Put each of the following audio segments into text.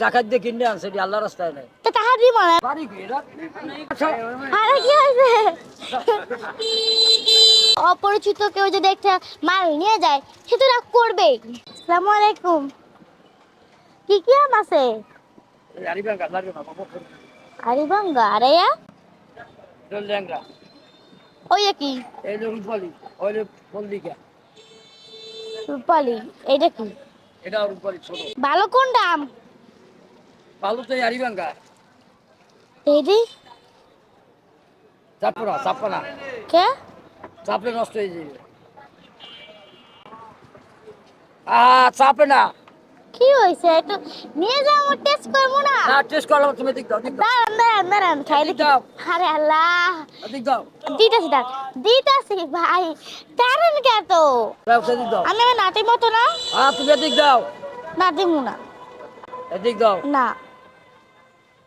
টাকা দিয়ে কিনে আনছে এটি আল্লাহ রাস্তায় নাই তো টাকা দি মানে বাড়ি কি এরা? আরে কি হয়েছে অপরিচিত কেউ যদি একটা মাল নিয়ে যায় সে তো রাগ করবেই। আসসালামু আলাইকুম। কি কি আম আছে? আরে বাঙ্গা আরে ওই কি রূপালি এইটা কি ভালো কোনটা আম? ভালো তো হারিবাঙ্গা এইদি চাপড়া চাপা কে চাপড়ে নষ্ট হয়ে যাবে চাপে না কি হইছে একটু নিয়ে যাও আমার টেস্ট করবো না। না টেস্ট করলাম তুমি দিক দাও দাঁড়ান দাঁড়ান দাঁড়ান খাই দেখি। দাও আরে আল্লাহ দিক দাও দিতাছি দাঁড় দিতাছি ভাই দাঁড়ান কে তো দাও দিক দাও আমি আমার নাতির মতো না। তুমি এদিক দাও নাতিমু না এদিক দাও না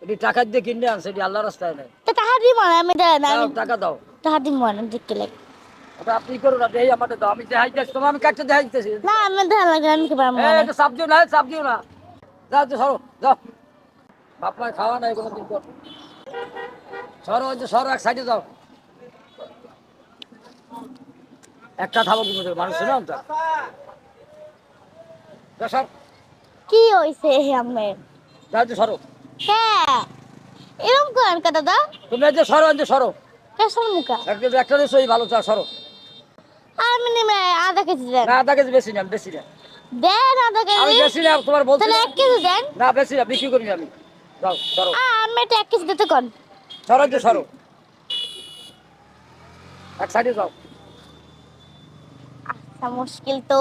এটি টাকা দিয়ে কিনে আনছে এটি আল্লাহ রাস্তায় নাই তো টাকা দিব না আমি দাঁড়ান দাও আমি টাকা দাও টাকা দিব না দেখতে লাগে ওটা আপনি করো না দেই আমাদের দাও আমি দেখাইতেছি তোমার আমি কাটতে দেখাইতেছি না আমি দাঁড়ান লাগে আমি কি পারবো না এটা চাপ দিও না চাপ দিও না যাও তো সরো যাও বাপ মায়ের খাওয়া নাই কোনো দিন পর সরো ওই যে সরো এক সাইডে যাও একটা থামো কি মানুষ না তো সর কি হইছে আমের যাও তো সরো হ্যাঁ এরকম করেন কা দাদা তুমি এই যে সরো কেসর মুখা একটা দেশ ওই ভালো চা সরো আমি নেমে আধা কেজি দেন না আধা কেজি বেশি না বেশি না দেন আধা আমি কেজি বেশি না তোমার বলছি তাহলে 1 কেজি দেন না বেশি না বিক্রি করি না আমি যাও সরো আমি এটা 1 কেজি দিতে কোন সরো যে সরো এক সাইডে যাও আচ্ছা মুশকিল তো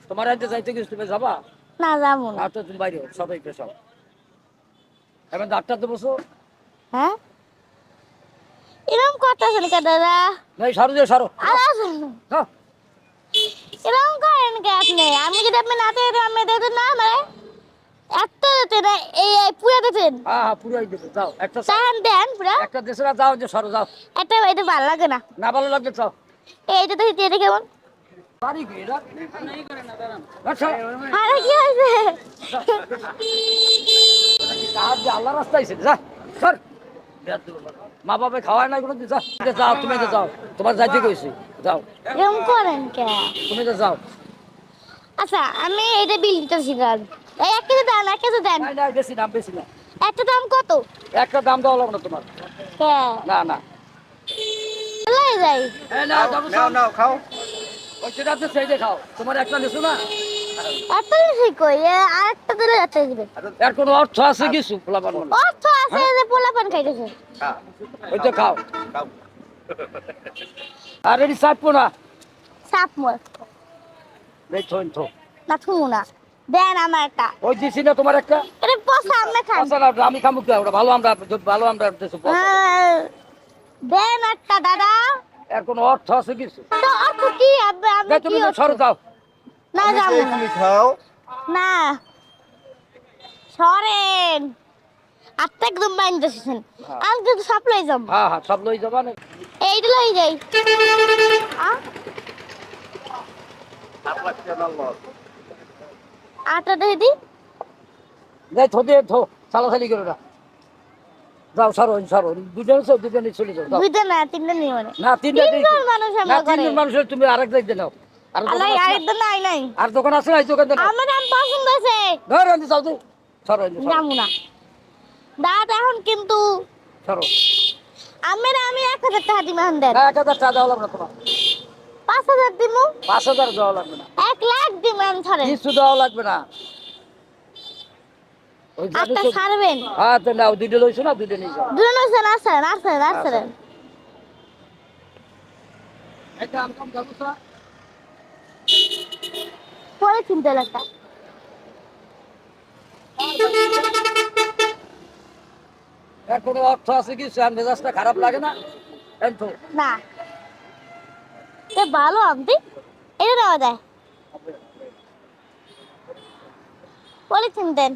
তোমার আনতে যাইতে কিছু তুমি যাবা না যাবো না আর তো তুমি বাইরে সবাই পেশাও এখন ডাক্তার তো বসো হ্যাঁ এরকম করতেছেন কে দাদা নাই সরো যে সরো যাও। এরকম করেন কে আপনি আমি যদি আপনি নাতে আমি দিতেন না মানে এত দিতেন এই পুরো দিতেন হ্যাঁ হ্যাঁ পুরাই দেবো যাও একটা চান দেন পুরো একটা দেশে যাও যে সরো যাও এটা এটা ভালো লাগে না না ভালো লাগবে চাও এইটা তো এটা কেমন বাড়ি কি এরা? আচ্ছা আরে কি হয়েছে তাহার যে আল্লাহ রাস্তায় ছিল যা সর মা বাবা খাওয়ায় না কোনো যা যাও তুমি তো যাও তোমার যাইতে কইছি যাও এরকম করেন কে তুমি তো যাও আচ্ছা আমি এটা বিল দিতেছি কাল এই 1 কেজি দেন 1 কেজি দেন নাই নাই বেশি না একটা দাম কত একটা দাম দেওয়া লাগবে না তোমার কে না না লয়ে যাই না নাও খাও ওই সেটা তো সেই যে খাও তোমার একটা নিছো না এত বেশি কই আরেকটা দিলে যেতে দিবে এর কোনো অর্থ আছে কিছু পোলাপান বলে অর্থ আছে যে পোলাপান খাইতেছে ওই তো খাও আর এটি চাপবো না সাপ মোর এই থইন থো না থুমু না দেন আমার একটা ওই দিছি না তোমার একটা এটা পয়সা আপনি খান আচ্ছা না আমি খামু কি ওটা ভালো আমরা দেশে দেন একটা দাদা এর কোনো অর্থ আছে কিছু তো অর্থ কি আপনি তুমি কি তো সরে যাও না যাবো না। তুমি খাও না সরেন আত্মা একদম বাইন দিয়েছেন আমি কিন্তু সব লই যাব হ্যাঁ হ্যাঁ সব লই যাবা না এইটা লই যাই আটা দিয়ে দি যাই থো চালাচালি করো না যাও সরো দুজনে চলে যাও যাও। দুইটা না তিনটা নিয়ে মানে না তিনটা তিনজন মানুষ না আমরা করে তিনজন মানুষের তুমি আরেক দেখতে নাও আর দোকান আলাই আছে না? আরেকটা নাই নাই আর দোকান আছে না এই দোকান নাও আমার নাম পছন্দ আছে ধর আনতে যাও তো সরো যাবো না দাঁত এখন কিন্তু সরো আমার আমি 1000 টাকা দিম এখন দেন না 1000 টাকা দেওয়া লাগবে না তোমার 5000 দিমু 5000 দেওয়া লাগবে না 1 লাখ দিম এখন ধরেন কিছু দেওয়া লাগবে না ওই আটটা ছাড়বেন হ্যাঁ তো নাও দুইটা লইছো না দুইটা নিয়ে যাও দুজন আসেন একটা আম কম যাবো তো পরে চিন্তা লাগতা এর কোনো অর্থ আছে কি স্যান মেজাজটা খারাপ লাগে না এনতো না ভালো আমতি এটা দেওয়া যায় পলিথিন দেন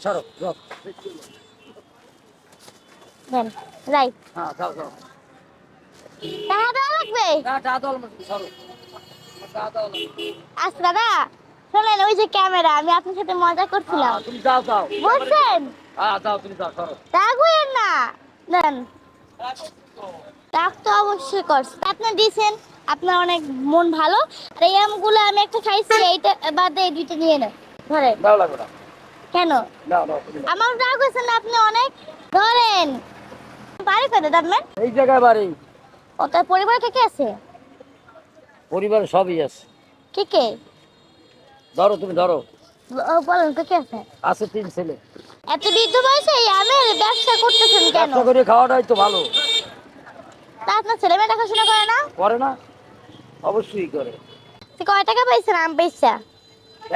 সরো যাও দেন রাই হ্যাঁ যাও টাকা দেওয়া লাগবে না টাকা দেওয়া লাগবে সরো টাকা দেওয়া লাগবে আচ্ছা দাদা শোনেন ওই যে ক্যামেরা, আমি আপনার সাথে মজা করছিলাম, তুমি যাও যাও। বুঝছেন? যাও তুমি যাও, সরো। রাগ হইয়েন না, দেন। রাগ তো অবশ্যই করছে, আপনি দিয়েছেন, আপনার অনেক মন ভালো। আর এই আমগুলো আমি একটা খাইছি, এইটা বাদে এই দুইটা নিয়ে নেন, ধরেন। দাও লাগবে না। কেন? দাও দাও তুমি দাও। আমার রাগ হয়েছে না আপনি অনেক, ধরেন। বাড়ি কোথায় আপনার? এই জায়গায় বাড়ি। ও, তার পরিবার কে কে আছে? পরিবার সবই আছে। কে কে? ধরো তুমি ধরো। বলেন কে কে আছে? আছে 3 ছেলে। এত বৃদ্ধ বয়সে এই আমের ব্যবসা করতেছেন কেন? ব্যবসা করে খাওয়াটাই তো ভালো। তা আপনার ছেলে মেয়ে দেখাশোনা করে না? করে না? অবশ্যই করে। তো কয় টাকা পাইছেন আম বেচা?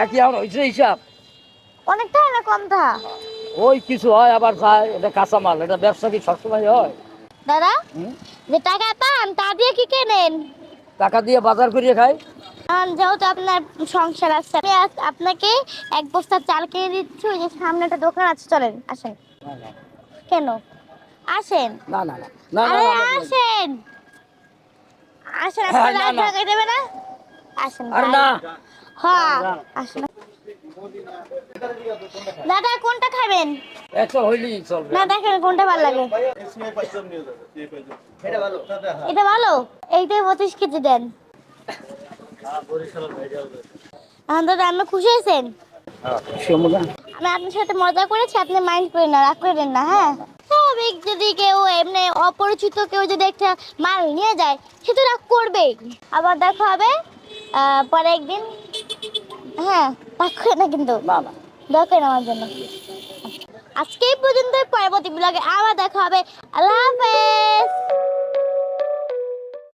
একই আমার হয়েছে হিসাব। অনেকটা না কম থা? ওই কিছু হয় আবার যায়, এটা কাঁচামাল, এটা ব্যবসা কি সবসময় হয়? দাদা, হুম? যে টাকা পান তা দিয়ে কি কেনেন? টাকা দিয়ে বাজার করিয়ে খাই। যেহেতু আপনার সংসার আছে, আমি আপনাকে 1 বস্তা চাল কিনে দিচ্ছি, ওই যে সামনে একটা দোকান আছে, চলেন আসেন। না না কেন? আসেন। না না না না না, আরে না, না, আসেন, আসেন, হ্যাঁ, আপনার না, রাগ না। ভাগাই দেবে না? আসেন আর ভাই। না। হ্যাঁ, না। আসেন। দাদা কোনটা খাবেন? একটা হইলেই চলবে। না দেখেন কোনটা ভালো লাগে। এটা ভালো। এটা ভালো, এইটা 25 কেজি দেন। দাদা আপনি খুশি হয়েছেন? আমি আপনার সাথে মজা করেছি, আপনি মাইন্ড করেন না, রাগ করেন না, হ্যাঁ? স্বাভাবিক, যদি কেউ এমনি অপরিচিত কেউ যদি একটা মাল নিয়ে যায়, সে তো রাগ করবেই। আবার দেখা হবে পরে একদিন, হ্যাঁ? রাগ করে না কিন্তু, না না। দরকার আমার জন্য। আজকে এই পর্যন্ত, পরবর্তী ব্লগে আবার দেখা হবে। আল্লাহ হাফেজ।